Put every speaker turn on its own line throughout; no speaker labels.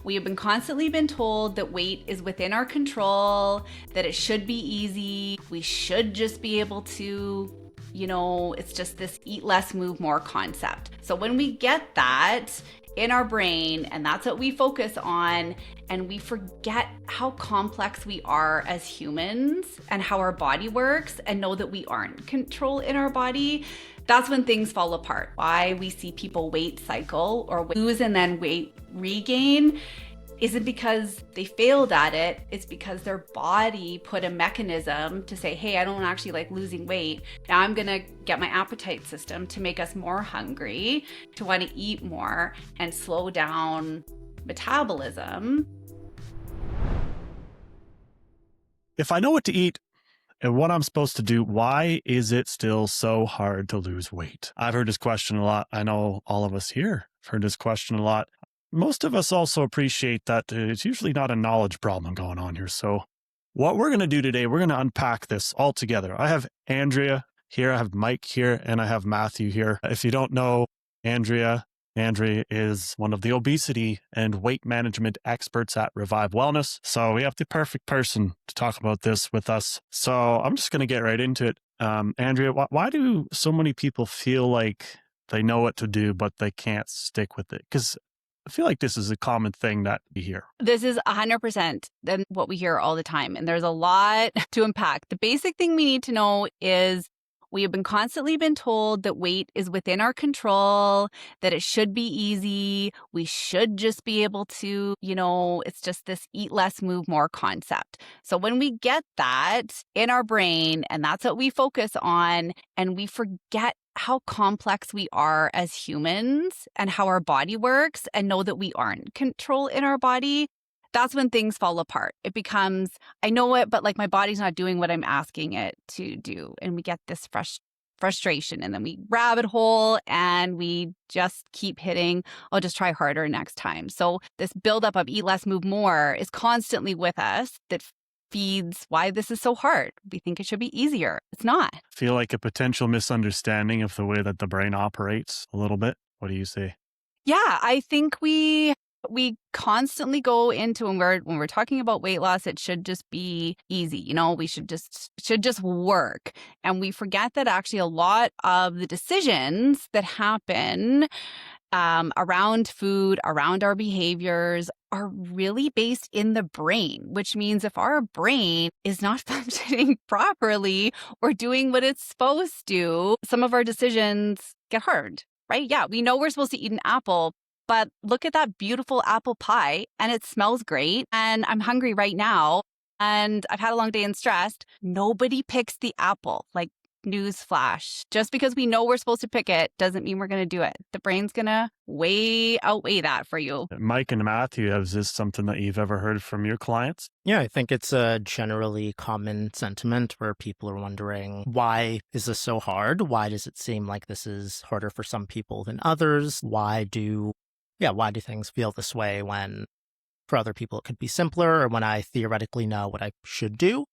We have been constantly been told that weight is within our control, that it should be easy. We should just be able to, it's just this eat less, move more concept. So when we get that in our brain and that's what we focus on, and we forget how complex we are as humans and how our body works and know that we aren't in control in our body, that's when things fall apart. Why we see people weight cycle or lose and then weight regain isn't because they failed at it. It's because their body put a mechanism to say, hey, I don't actually like losing weight. Now I'm gonna get my appetite system to make us more hungry, to want to eat more and slow down metabolism.
If I know what to eat and what I'm supposed to do, why is it still so hard to lose weight? I've heard this question a lot. I know all of us here have heard this question a lot. Most of us also appreciate that it's usually not a knowledge problem going on here. So what we're going to do today, we're going to unpack this all together. I have Andrea here, I have Mike here, and I have Matthew here. If you don't know Andrea is one of the obesity and weight management experts at Revive Wellness. So we have the perfect person to talk about this with us. So I'm just going to get right into it. Andrea, why do so many people feel like they know what to do, but they can't stick with it? Because I feel like this is a common thing that we hear.
This is 100% what we hear all the time. And there's a lot to unpack. The basic thing we need to know is we have been constantly been told that weight is within our control, that it should be easy. We should just be able to, it's just this eat less, move more concept. So when we get that in our brain and that's what we focus on, and we forget how complex we are as humans and how our body works and know that we aren't in control in our body, that's when things fall apart. It becomes, I know it, but like my body's not doing what I'm asking it to do. And we get this frustration, and then we rabbit hole and we just keep hitting, I'll just try harder next time. So this buildup of eat less, move more is constantly with us. That feeds why this is so hard. We think it should be easier. It's not.
I feel like a potential misunderstanding of the way that the brain operates a little bit. What do you say?
Yeah, I think we constantly go into when we're talking about weight loss, it should just be easy. We should just work. And we forget that actually a lot of the decisions that happen around food, around our behaviors are really based in the brain, which means if our brain is not functioning properly or doing what it's supposed to, some of our decisions get hard, right? Yeah, we know we're supposed to eat an apple, but look at that beautiful apple pie and it smells great and I'm hungry right now and I've had a long day and stressed. Nobody picks the apple. Like, newsflash. Just because we know we're supposed to pick it doesn't mean we're going to do it. The brain's going to outweigh that for you.
Mike and Matthew, is this something that you've ever heard from your clients?
Yeah, I think it's a generally common sentiment where people are wondering, why is this so hard? Why does it seem like this is harder for some people than others? Why do things feel this way when for other people it could be simpler, or when I theoretically know what I should do?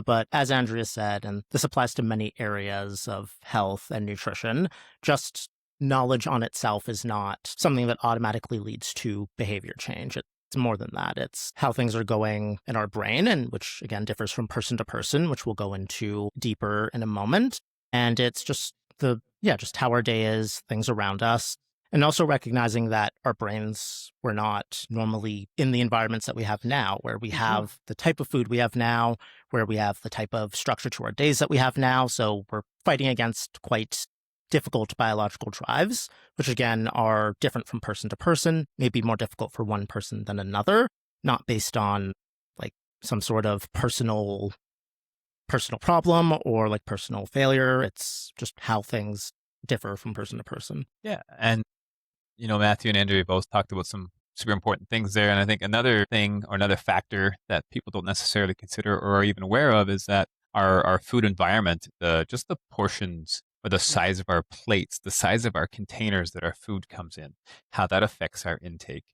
But as Andrea said, and this applies to many areas of health and nutrition, just knowledge on itself is not something that automatically leads to behavior change. It's more than that. It's how things are going in our brain, and which again differs from person to person, which we'll go into deeper in a moment. And it's just just how our day is, things around us. And also recognizing that our brains were not normally in the environments that we have now, where we have the type of food we have now, where we have the type of structure to our days that we have now. So we're fighting against quite difficult biological drives, which again are different from person to person, maybe more difficult for one person than another, not based on like some sort of personal problem or like personal failure. It's just how things differ from person to person.
Yeah. And Matthew and Andrea both talked about some super important things there. And I think another thing or another factor that people don't necessarily consider or are even aware of is that our food environment, just the portions or the size of our plates, the size of our containers that our food comes in, how that affects our intake.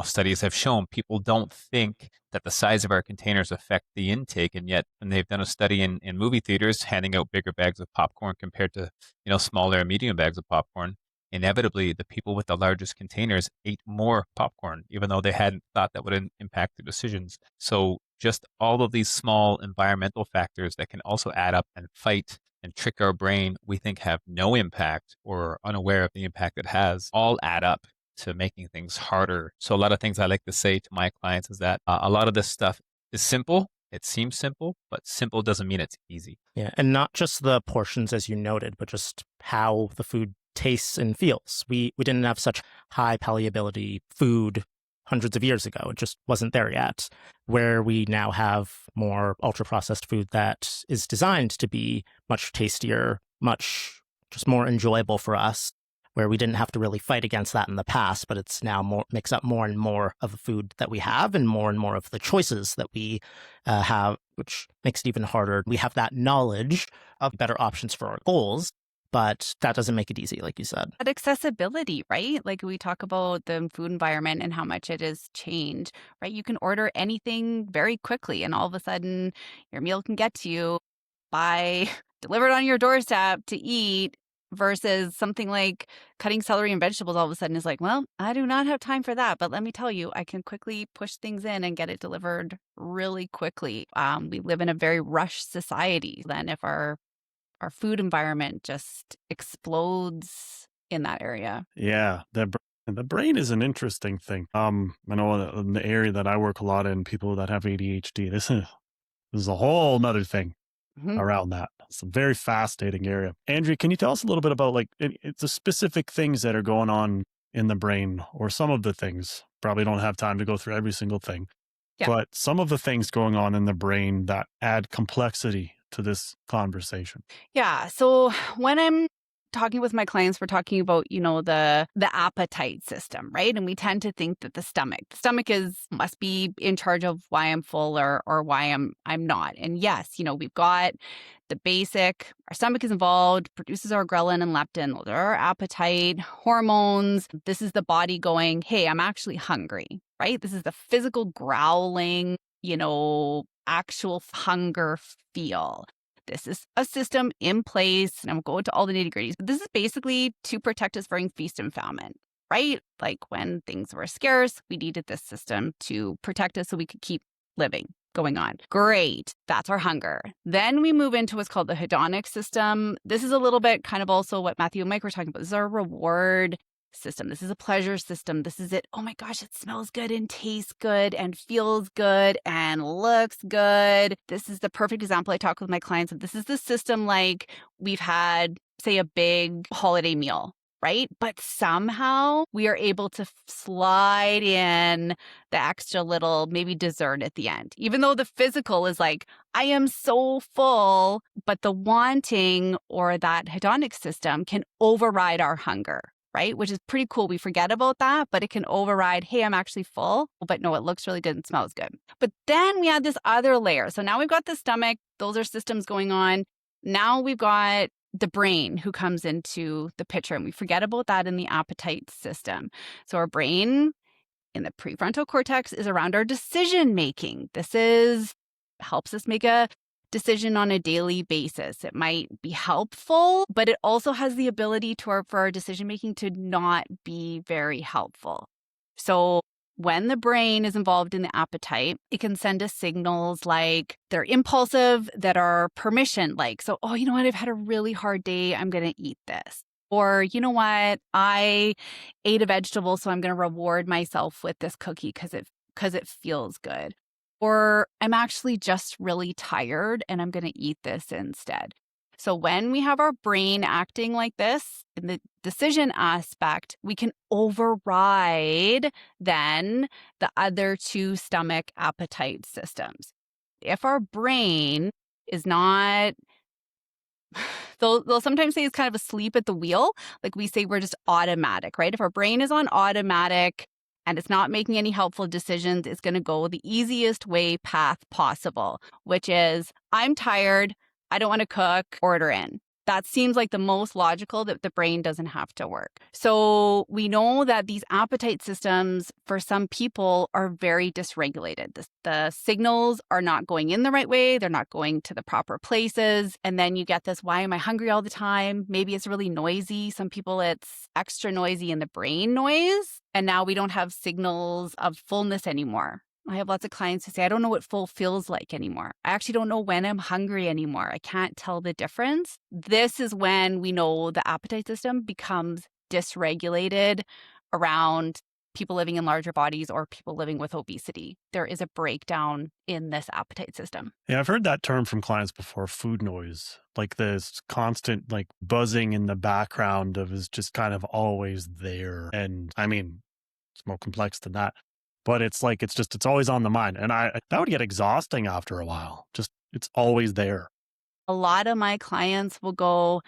Studies have shown people don't think that the size of our containers affect the intake. And yet, when they've done a study in movie theaters handing out bigger bags of popcorn compared to, smaller and medium bags of popcorn, inevitably the people with the largest containers ate more popcorn, even though they hadn't thought that would impact their decisions. So just all of these small environmental factors that can also add up and fight and trick our brain, we think have no impact or are unaware of the impact it has, all add up to making things harder. So a lot of things I like to say to my clients is that a lot of this stuff is simple. It seems simple, but simple doesn't mean it's easy.
Yeah, and not just the portions as you noted, but just how the food tastes and feels. We didn't have such high palatability food hundreds of years ago. It just wasn't there yet. Where we now have more ultra processed food that is designed to be much tastier, much just more enjoyable for us, where we didn't have to really fight against that in the past, but it's now makes up more and more of the food that we have and more of the choices that we have, which makes it even harder. We have that knowledge of better options for our goals, but that doesn't make it easy, like you said.
But accessibility, right? Like we talk about the food environment and how much it has changed, right? You can order anything very quickly and all of a sudden your meal can get to you by delivered on your doorstep to eat versus something like cutting celery and vegetables all of a sudden is like, well, I do not have time for that. But let me tell you, I can quickly push things in and get it delivered really quickly. We live in a very rushed society. Then if our food environment just explodes in that area.
Yeah, the brain is an interesting thing. I know in the area that I work a lot in, people that have ADHD, this is a whole nother thing around that. It's a very fascinating area. Andrea, can you tell us a little bit about like the specific things that are going on in the brain, or some of the things? Probably don't have time to go through every single thing, but some of the things going on in the brain that add complexity to this conversation.
Yeah. So when I'm talking with my clients, we're talking about, the appetite system, right? And we tend to think that the stomach must be in charge of why I'm full or why I'm not. And yes, we've got the basic, our stomach is involved, produces our ghrelin and leptin. Those are our appetite hormones. This is the body going, hey, I'm actually hungry, right? This is the physical growling, actual hunger feel. This is a system in place, and I won't go into all the nitty-gritties, but this is basically to protect us during feast and famine, right? Like when things were scarce, we needed this system to protect us so we could keep living, going on. Great. That's our hunger. Then we move into what's called the hedonic system. This is a little bit kind of also what Matthew and Mike were talking about. This is our reward system. This is a pleasure system. This is it. Oh my gosh, it smells good and tastes good and feels good and looks good. This is the perfect example I talk with my clients of. This is the system like we've had, say, a big holiday meal, right? But somehow we are able to slide in the extra little maybe dessert at the end, even though the physical is like, I am so full, but the wanting or that hedonic system can override our hunger, right? Which is pretty cool. We forget about that, but it can override, hey, I'm actually full, but no, it looks really good and smells good. But then we add this other layer. So now we've got the stomach. Those are systems going on. Now we've got the brain who comes into the picture, and we forget about that in the appetite system. So our brain in the prefrontal cortex is around our decision making. This helps us make a decision on a daily basis. It might be helpful, but it also has the ability for our decision making to not be very helpful. So when the brain is involved in the appetite, it can send us signals like they're impulsive, that are permission, like, so, oh, you know what? I've had a really hard day. I'm going to eat this. Or, you know what? I ate a vegetable, so I'm going to reward myself with this cookie because it feels good. Or I'm actually just really tired and I'm going to eat this instead. So when we have our brain acting like this in the decision aspect, we can override then the other two stomach appetite systems. If our brain is not, they'll sometimes say it's kind of asleep at the wheel. Like we say we're just automatic, right? If our brain is on automatic and it's not making any helpful decisions, it's going to go the easiest way path possible, which is I'm tired. I don't want to cook, order in. That seems like the most logical, that the brain doesn't have to work. So we know that these appetite systems for some people are very dysregulated. The signals are not going in the right way. They're not going to the proper places. And then you get this, why am I hungry all the time? Maybe it's really noisy. Some people, it's extra noisy in the brain noise. And now we don't have signals of fullness anymore. I have lots of clients who say, I don't know what full feels like anymore. I actually don't know when I'm hungry anymore. I can't tell the difference. This is when we know the appetite system becomes dysregulated around people living in larger bodies or people living with obesity. There is a breakdown in this appetite system.
Yeah, I've heard that term from clients before, food noise. Like this constant like buzzing in the background of is just kind of always there. And I mean, it's more complex than that. But it's like it's always on the mind. And that would get exhausting after a while. Just it's always there.
A lot of my clients will go,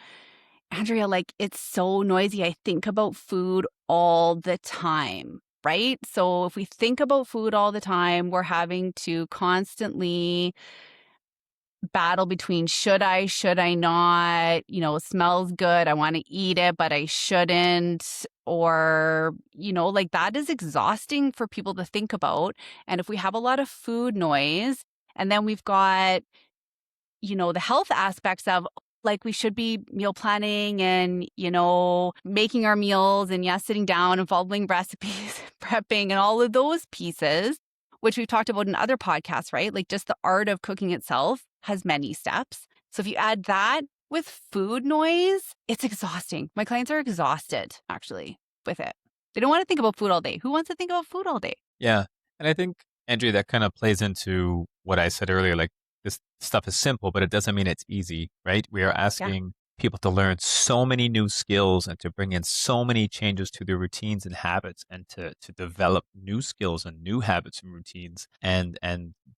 Andrea, like it's so noisy. I think about food all the time, right? So if we think about food all the time, we're having to constantly battle between should I not, it smells good. I want to eat it, but I shouldn't. Or, like that is exhausting for people to think about. And if we have a lot of food noise, and then we've got, the health aspects of like we should be meal planning and, making our meals and yes, sitting down and following recipes, prepping and all of those pieces, which we've talked about in other podcasts, right? Like just the art of cooking itself has many steps. So if you add that with food noise, it's exhausting. My clients are exhausted actually with it. They don't want to think about food all day. Who wants to think about food all day?
Yeah. And I think, Andrea, that kind of plays into what I said earlier. Like this stuff is simple, but it doesn't mean it's easy, right? We are asking people to learn so many new skills and to bring in so many changes to their routines and habits and to develop new skills and new habits and routines. And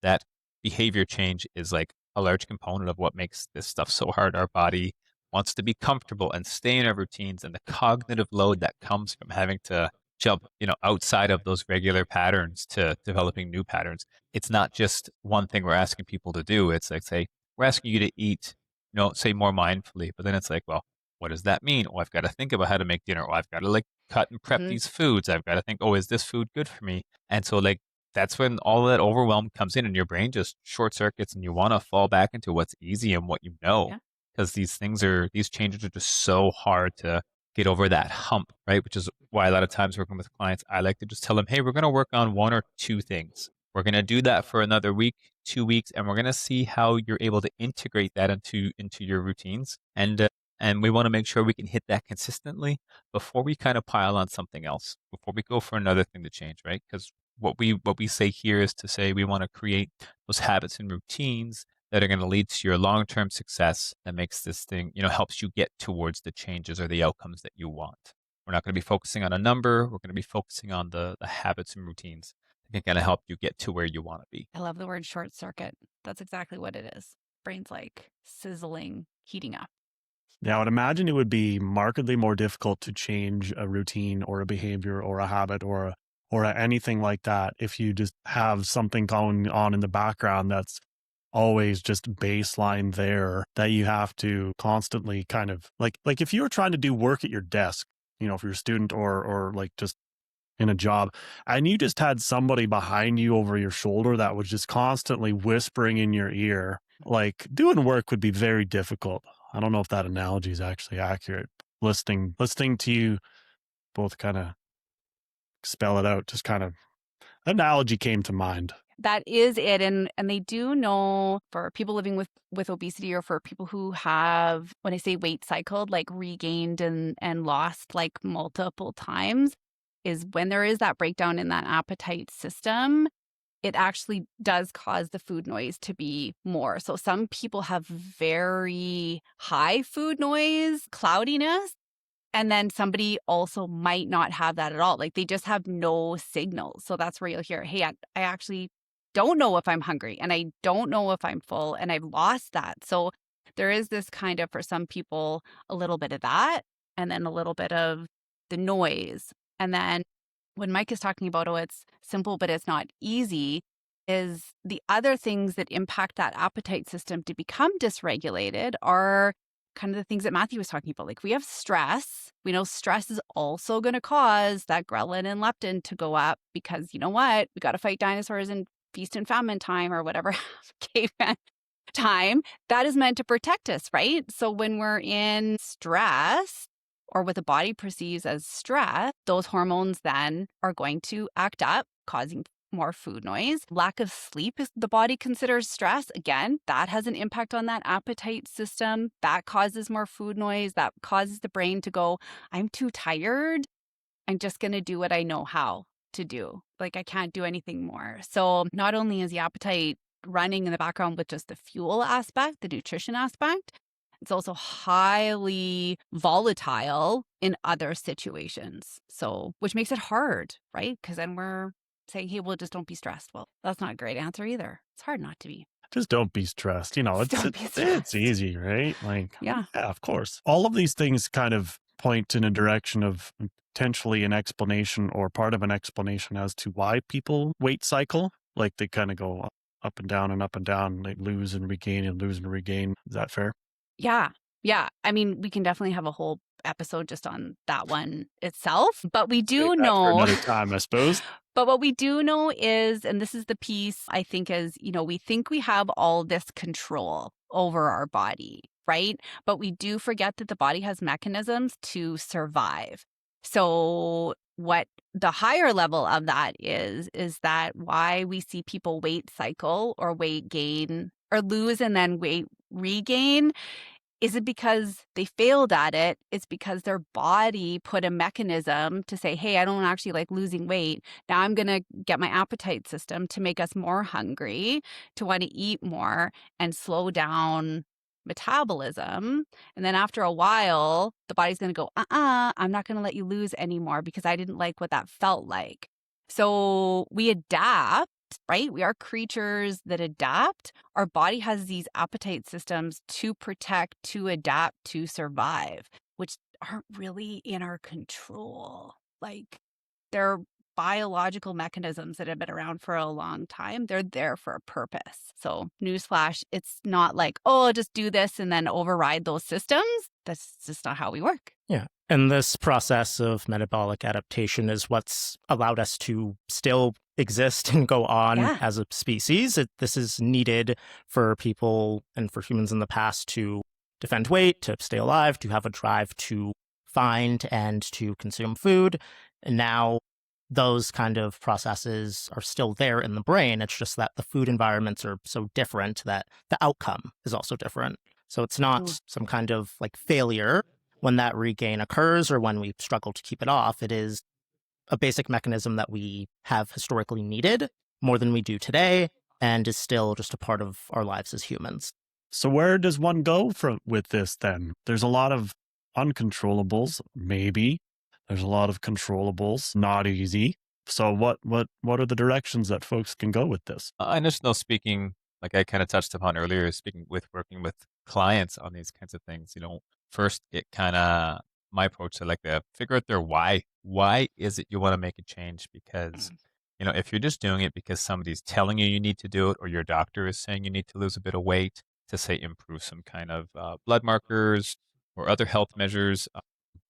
that behavior change is like a large component of what makes this stuff so hard. Our body wants to be comfortable and stay in our routines, and the cognitive load that comes from having to jump, outside of those regular patterns to developing new patterns. It's not just one thing we're asking people to do. It's like, say, we're asking you to eat, say more mindfully, but then it's like, well, what does that mean? Oh, I've got to think about how to make dinner. Oh, I've got to like cut and prep these foods. I've got to think, oh, is this food good for me? And so like, that's when all that overwhelm comes in and your brain just short circuits and you want to fall back into what's easy and what you know.
Yeah.
Because these changes are just so hard to get over that hump, right? Which is why a lot of times working with clients, I like to just tell them, hey, we're going to work on one or two things. We're going to do that for another week, 2 weeks, and we're going to see how you're able to integrate that into your routines. And we want to make sure we can hit that consistently before we kind of pile on something else, before we go for another thing to change, right? Because what we say here is to say we want to create those habits and routines that are going to lead to your long-term success that makes this thing, helps you get towards the changes or the outcomes that you want. We're not going to be focusing on a number. We're going to be focusing on the habits and routines that can kind of help you get to where you want to be.
I love the word short circuit. That's exactly what it is. Brain's like sizzling, heating up.
Yeah, I would imagine it would be markedly more difficult to change a routine or a behavior or a habit or anything like that if you just have something going on in the background that's always just baseline there that you have to constantly kind of like if you were trying to do work at your desk, if you're a student or like just in a job and you just had somebody behind you over your shoulder that was just constantly whispering in your ear, like doing work would be very difficult. I don't know if that analogy is actually accurate. Listening to you both kind of spell it out, just kind of analogy came to mind.
That is it. And they do know for people living with obesity or for people who have, when I say weight cycled, like regained and lost like multiple times, is when there is that breakdown in that appetite system, it actually does cause the food noise to be more. So some people have very high food noise, cloudiness, and then somebody also might not have that at all. Like they just have no signals. So that's where you'll hear, hey, I actually don't know if I'm hungry and I don't know if I'm full and I've lost that. So there is this kind of, for some people, a little bit of that and then a little bit of the noise. And then when Mike is talking about, oh, it's simple, but it's not easy, is the other things that impact that appetite system to become dysregulated are kind of the things that Matthew was talking about. Like we have stress. We know stress is also going to cause that ghrelin and leptin to go up because you know what? We got to fight dinosaurs in feast and famine time or whatever caveman time. That is meant to protect us, right? So when we're in stress or what the body perceives as stress, those hormones then are going to act up, causing more food noise. Lack of sleep is the body considers stress. Again, that has an impact on that appetite system. That causes more food noise. That causes the brain to go, I'm too tired. I'm just going to do what I know how to do. Like I can't do anything more. So not only is the appetite running in the background with just the fuel aspect, the nutrition aspect, it's also highly volatile in other situations. So, which makes it hard, right? Because then we're saying, hey, well, just don't be stressed. Well, that's not a great answer either. It's hard not to be.
Just don't be stressed. You know,
Just don't be
it's
stressed.
easy, right? Like,
Yeah.
of course. All of these things kind of point in a direction of potentially an explanation or part of an explanation as to why people weight cycle. Like they kind of go up and down and up and down, like lose and regain and lose and regain. Is that fair?
Yeah. Yeah. I mean, we can definitely have a whole episode just on that one itself, but we do
Save that for
know
another time, I suppose.
But what we do know is, and this is the piece I think is, we think we have all this control over our body, right? But we do forget that the body has mechanisms to survive. So what the higher level of that is that why we see people weight cycle or weight gain or lose and then weight regain. Is it because they failed at it? It's because their body put a mechanism to say, hey, I don't actually like losing weight. Now I'm going to get my appetite system to make us more hungry, to want to eat more and slow down metabolism. And then after a while, the body's going to go, I'm not going to let you lose anymore because I didn't like what that felt like. So we adapt. Right? We are creatures that adapt. Our body has these appetite systems to protect, to adapt, to survive, which aren't really in our control. Like they're biological mechanisms that have been around for a long time. They're there for a purpose. So newsflash, it's not like, oh, just do this and then override those systems. That's just not how we work.
Yeah. And this process of metabolic adaptation is what's allowed us to still exist and go on as a species. This is needed for people and for humans in the past to defend weight, to stay alive, to have a drive to find and to consume food. And now those kind of processes are still there in the brain. It's just that the food environments are so different that the outcome is also different. So it's not some kind of like failure when that regain occurs or when we struggle to keep it off. It is a basic mechanism that we have historically needed more than we do today and is still just a part of our lives as humans.
So where does one go with this then? There's a lot of uncontrollables, maybe. There's a lot of controllables, not easy. So what are the directions that folks can go with this?
I just know speaking, like I kind of touched upon earlier, working with clients on these kinds of things, first my approach to like to figure out their why. Why is it you want to make a change? Because, if you're just doing it because somebody's telling you need to do it, or your doctor is saying you need to lose a bit of weight to say improve some kind of blood markers or other health measures,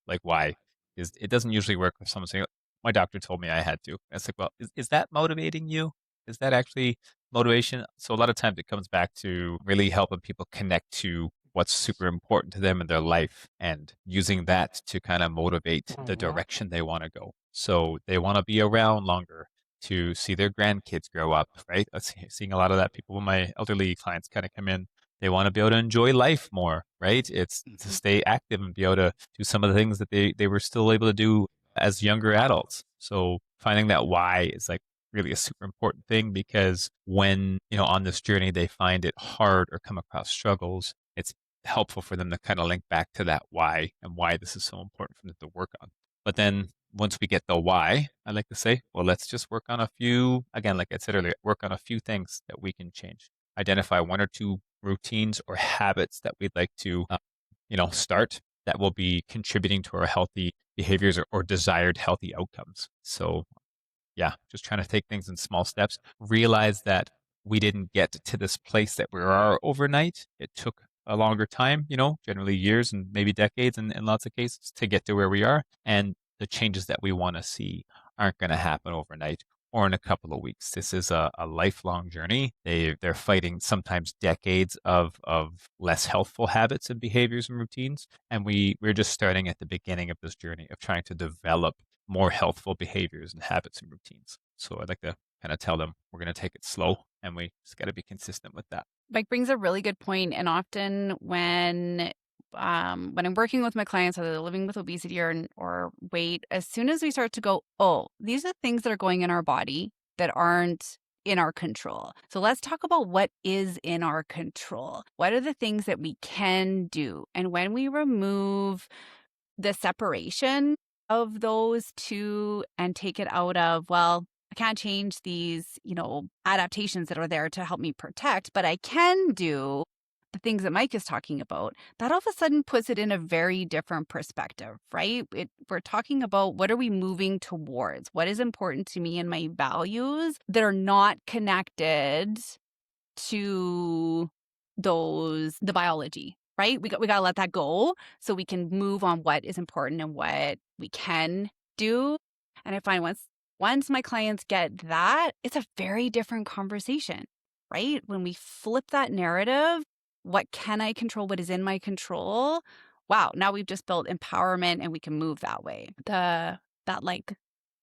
like why is it doesn't usually work with someone saying, my doctor told me I had to. It's like, well, is that motivating you? Is that actually motivation? So a lot of times it comes back to really helping people connect to what's super important to them in their life and using that to kind of motivate the direction they want to go. So they want to be around longer to see their grandkids grow up, right? Seeing a lot of that people when my elderly clients kind of come in, they want to be able to enjoy life more, right? It's to stay active and be able to do some of the things that they were still able to do as younger adults. So finding that why is like really a super important thing, because when, on this journey, they find it hard or come across struggles, it's helpful for them to kind of link back to that why and why this is so important for them to work on. But then once we get the why, I like to say, well, let's just work on a few, again, like I said earlier, work on a few things that we can change. Identify one or two routines or habits that we'd like to, start that will be contributing to our healthy behaviors or desired healthy outcomes. So yeah, just trying to take things in small steps, realize that we didn't get to this place that we are overnight. It took a longer time, generally years and maybe decades in lots of cases to get to where we are. And the changes that we want to see aren't going to happen overnight or in a couple of weeks. This is a lifelong journey. They're fighting sometimes decades of less healthful habits and behaviors and routines. And we're just starting at the beginning of this journey of trying to develop more healthful behaviors and habits and routines. So I'd like to kind of tell them we're going to take it slow and we just got to be consistent with that.
Mike brings a really good point. And often when I'm working with my clients, whether they're living with obesity or weight, as soon as we start to go, oh, these are things that are going in our body that aren't in our control. So let's talk about what is in our control. What are the things that we can do? And when we remove the separation of those two and take it out of, well, I can't change these, adaptations that are there to help me protect, but I can do the things that Mike is talking about, that all of a sudden puts it in a very different perspective, right? We're talking about what are we moving towards? What is important to me and my values that are not connected to the biology, right? We got to let that go so we can move on what is important and what we can do. And I find once my clients get that, it's a very different conversation, right? When we flip that narrative, what can I control? What is in my control? Wow, now we've just built empowerment and we can move that way. That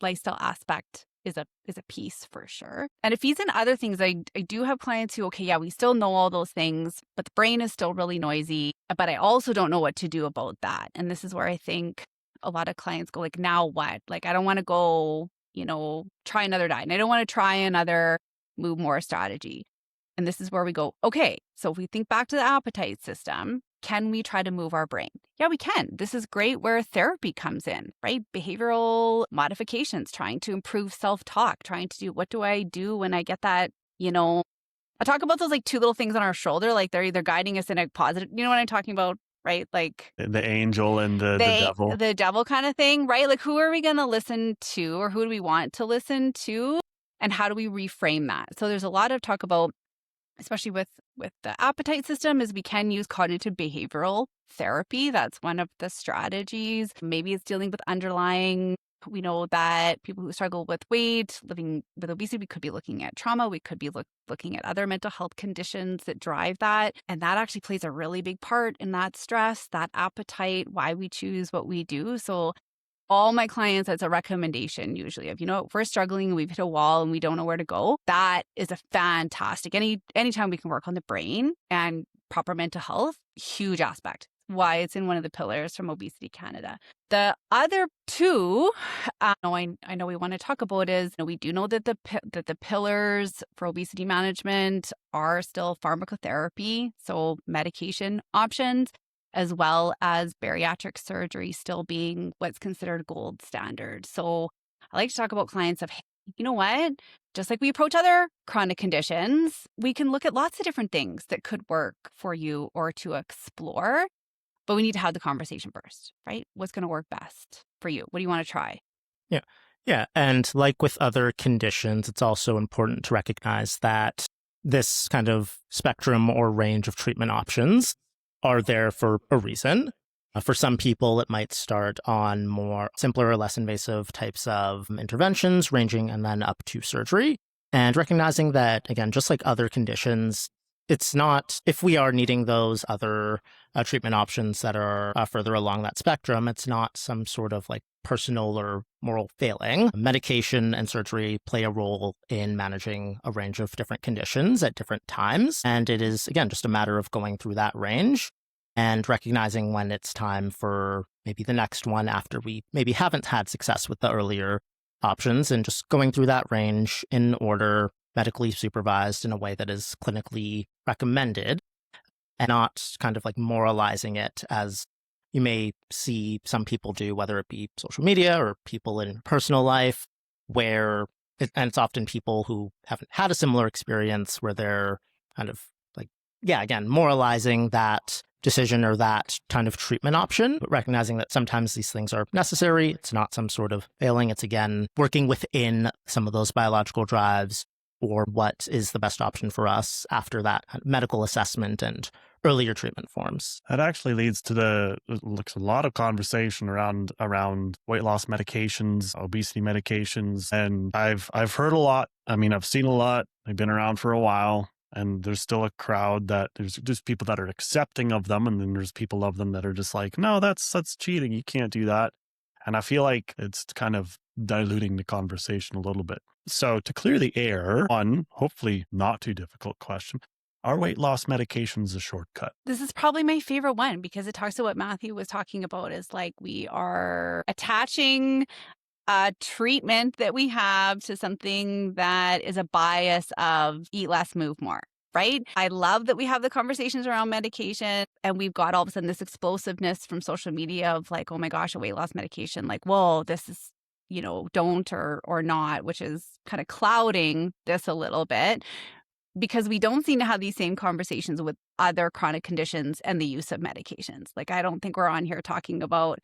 lifestyle aspect is a piece for sure. And it feeds in other things. I do have clients who, okay, yeah, we still know all those things, but the brain is still really noisy. But I also don't know what to do about that. And this is where I think a lot of clients go like, now what? Like, I don't want to go, try another diet. And I don't want to try another move more strategy. And this is where we go, okay, so if we think back to the appetite system, can we try to move our brain? Yeah, we can. This is great where therapy comes in, right? Behavioral modifications, trying to improve self-talk, trying to do, what do I do when I get that, I talk about those like two little things on our shoulder, like they're either guiding us in a positive, you know what I'm talking about, right? Like
the angel and the devil.
The devil kind of thing, right? Like who are we going to listen to or who do we want to listen to? And how do we reframe that? So there's a lot of talk about, especially with the appetite system, is we can use cognitive behavioral therapy. That's one of the strategies. Maybe it's dealing with underlying. We know that people who struggle with weight, living with obesity, we could be looking at trauma. We could be looking at other mental health conditions that drive that. And that actually plays a really big part in that stress, that appetite, why we choose what we do. So all my clients, that's a recommendation usually of, if we're struggling, we've hit a wall and we don't know where to go. That is a fantastic, anytime we can work on the brain and proper mental health, huge aspect. Why it's in one of the pillars from Obesity Canada. The other two, I know we want to talk about is, we do know that the pillars for obesity management are still pharmacotherapy, so medication options, as well as bariatric surgery still being what's considered gold standard. So I like to talk about clients of, hey, you know what? Just like we approach other chronic conditions, we can look at lots of different things that could work for you or to explore. But we need to have the conversation first, right? What's going to work best for you? What do you want to try?
Yeah. Yeah. And like with other conditions, it's also important to recognize that this kind of spectrum or range of treatment options are there for a reason. For some people, it might start on more simpler or less invasive types of interventions, ranging and then up to surgery. And recognizing that, again, just like other conditions, it's not, if we are needing those other treatment options that are further along that spectrum, it's not some sort of like personal or moral failing. Medication and surgery play a role in managing a range of different conditions at different times. And it is, again, just a matter of going through that range and recognizing when it's time for maybe the next one after we maybe haven't had success with the earlier options, and just going through that range in order, medically supervised in a way that is clinically recommended, and not kind of like moralizing it as you may see some people do, whether it be social media or people in personal life, and it's often people who haven't had a similar experience where they're kind of like, yeah, again, moralizing that decision or that kind of treatment option, but recognizing that sometimes these things are necessary. It's not some sort of failing. It's, again, working within some of those biological drives, or what is the best option for us after that medical assessment and earlier treatment forms.
That actually leads to a lot of conversation around weight loss medications, obesity medications, and I've heard a lot. I mean, I've seen a lot. I've been around for a while, and there's still a crowd that there's just people that are accepting of them, and then there's people of them that are just like, no, that's cheating. You can't do that. And I feel like it's kind of diluting the conversation a little bit. So to clear the air, one hopefully not too difficult question. Are weight loss medications a shortcut?
This is probably my favorite one because it talks to what Matthew was talking about is like we are attaching a treatment that we have to something that is a bias of eat less, move more. Right? I love that we have the conversations around medication and we've got all of a sudden this explosiveness from social media of like, oh my gosh, a weight loss medication. Like, whoa, this is, don't or not, which is kind of clouding this a little bit because we don't seem to have these same conversations with other chronic conditions and the use of medications. Like, I don't think we're on here talking about,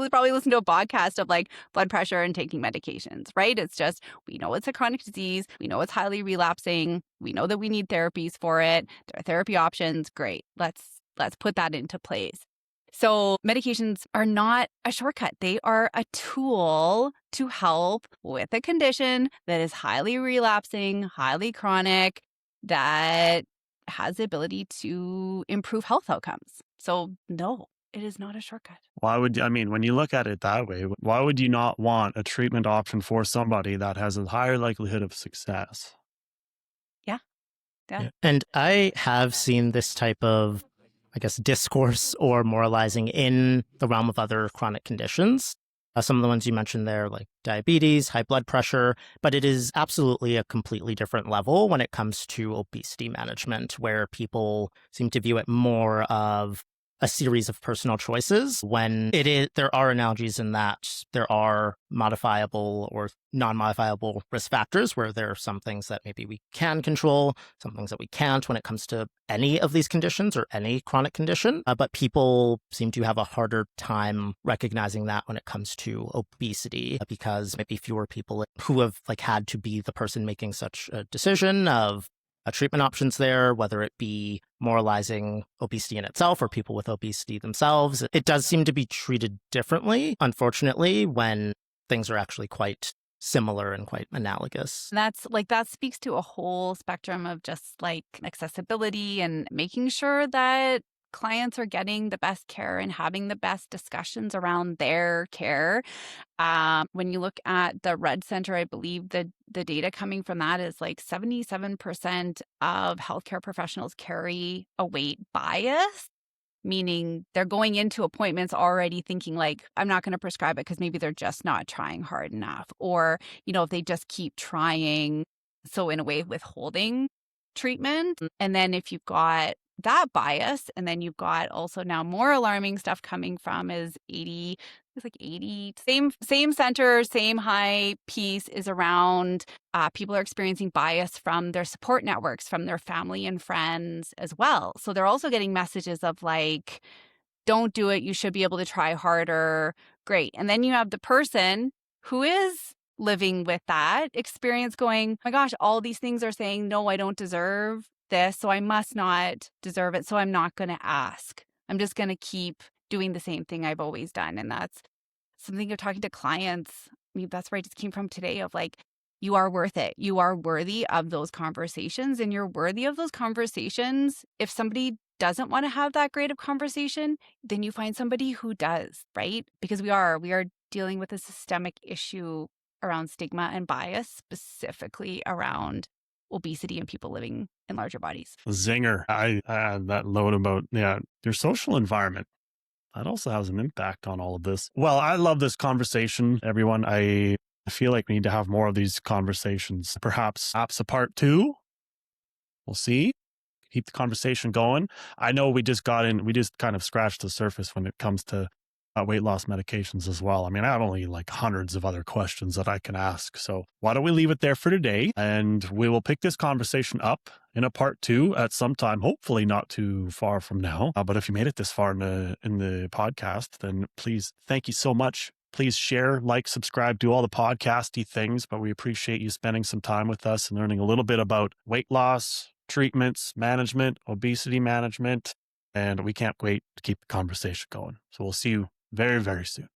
probably listen to a podcast of like blood pressure and taking medications, right? It's just, we know it's a chronic disease. We know it's highly relapsing. We know that we need therapies for it. There are therapy options. Great. Let's put that into place. So medications are not a shortcut. They are a tool to help with a condition that is highly relapsing, highly chronic, that has the ability to improve health outcomes. So no, it is not a shortcut.
When you look at it that way, why would you not want a treatment option for somebody that has a higher likelihood of success?
Yeah.
And I have seen this type of, discourse or moralizing in the realm of other chronic conditions. Some of the ones you mentioned there, like diabetes, high blood pressure, but it is absolutely a completely different level when it comes to obesity management, where people seem to view it more of a series of personal choices when there are analogies in that there are modifiable or non-modifiable risk factors where there are some things that maybe we can control, some things that we can't when it comes to any of these conditions or any chronic condition. But people seem to have a harder time recognizing that when it comes to obesity because maybe fewer people who have had to be the person making such a decision of treatment options there, whether it be moralizing obesity in itself or people with obesity themselves. It does seem to be treated differently, unfortunately, when things are actually quite similar and quite analogous.
That speaks to a whole spectrum of just accessibility and making sure that clients are getting the best care and having the best discussions around their care. When you look at the Red Center, I believe the data coming from that is 77% of healthcare professionals carry a weight bias, meaning they're going into appointments already thinking I'm not going to prescribe it because maybe they're just not trying hard enough. Or, if they just keep trying, so in a way withholding treatment. And then if you've got that bias, and then you've got also now more alarming stuff coming from is 80, same center, same high piece is around people are experiencing bias from their support networks, from their family and friends as well. So they're also getting messages of don't do it, you should be able to try harder. Great. And then you have the person who is living with that experience going, oh my gosh, all these things are saying, no, I don't deserve this, so I must not deserve it, so I'm not going to ask. I'm just going to keep doing the same thing I've always done. And that's something you're talking to clients. I mean, that's where I just came from today of you are worth it. You are worthy of those conversations, and you're worthy of those conversations. If somebody doesn't want to have that great of conversation, then you find somebody who does, right? Because we are dealing with a systemic issue around stigma and bias, specifically around obesity and people living in larger bodies.
Zinger. I had that load about, your social environment. That also has an impact on all of this. Well, I love this conversation, everyone. I feel like we need to have more of these conversations. Perhaps a part 2. We'll see. Keep the conversation going. I know we just kind of scratched the surface when it comes to weight loss medications as well. I mean, I have only hundreds of other questions that I can ask. So why don't we leave it there for today? And we will pick this conversation up in a part 2 at some time, hopefully not too far from now. But if you made it this far in the podcast, then please, thank you so much. Please share, subscribe, do all the podcasty things. But we appreciate you spending some time with us and learning a little bit about weight loss, treatments, management, obesity management. And we can't wait to keep the conversation going. So we'll see you very, very soon.